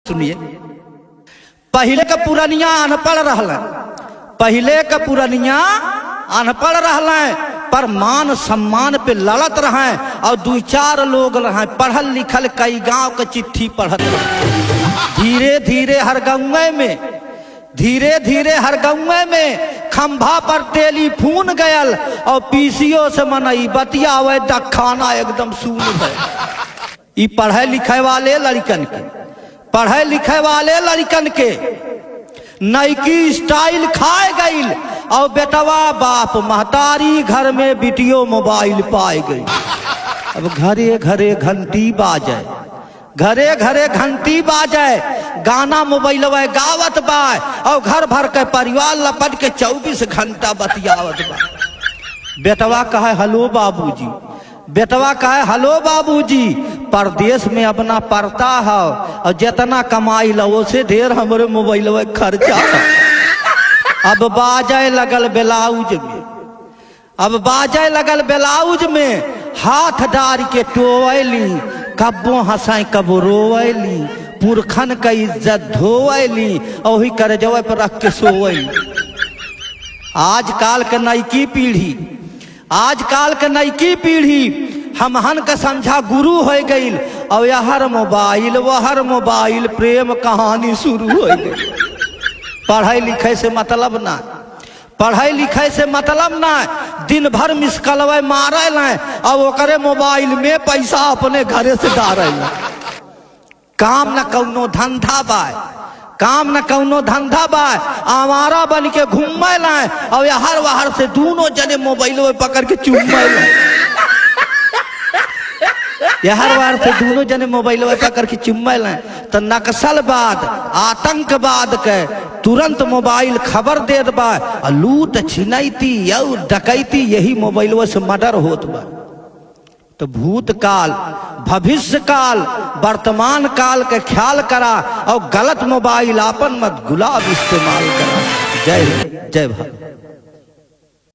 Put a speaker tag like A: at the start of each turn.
A: सुनिए, पहले का पुरनिया अनपढ़ रहल, पहले का पुरनिया अनपढ़ रहल, पर मान सम्मान पे लड़त रहे और दो चार लोग रहे पढ़ल लिखल, कई गांव के चिट्ठी पढ़त रहे। धीरे धीरे हर गाँव में खंभा पर टेलीफोन गयल और पीसीओ से मनई बतियावे डखाना एकदम सुन गए। ई पढ़े लिखे वाले लड़कन के नईकी स्टाइल खाए गईल और बेटवा बाप महतारी घर में वीडियो मोबाइल पाए गई। अब घरे घरे घंटी बाजे, गाना मोबाइल गावत बा और घर भर के परिवार लपट के 24 घंटा बतियावत बा। बेटवा कहे हेलो बाबूजी, परदेश में अपना पड़ता है और जितना कमाई लो उसे ढेर हमारे मोबाइल में खर्चा। अब बाजे लगल ब्लाउज में हाथ डार के टोवैली, कब्बो हंसाई कबो रोवैली, पुरखन का इज्जत धोवैली और ही कर जवे पर रख के सोवैली। आजकल के नईकी पीढ़ी हमहन का समझा गुरु हो गई और यहर मोबाइल प्रेम कहानी शुरू हो गई। पढ़ाई लिखे से मतलब ना, दिन भर मिसकलवा मारे और ओकरे मोबाइल में पैसा अपने घरे से डारे। काम न कौनो धंधा बा, आवारा बन के घूमे और यहर वहर से दोनों जने मोबाइल पकड़ के चुम्मे तो नक्सलवाद आतंकवाद के तुरंत मोबाइल खबर देत बा। लूट छिनैती और डकैती यही मोबाइल से मर्डर होत बा। तो भूतकाल, भविष्य काल, वर्तमान काल के ख्याल करा और गलत मोबाइल आपन मत गुलाब इस्तेमाल करा। जय भारत।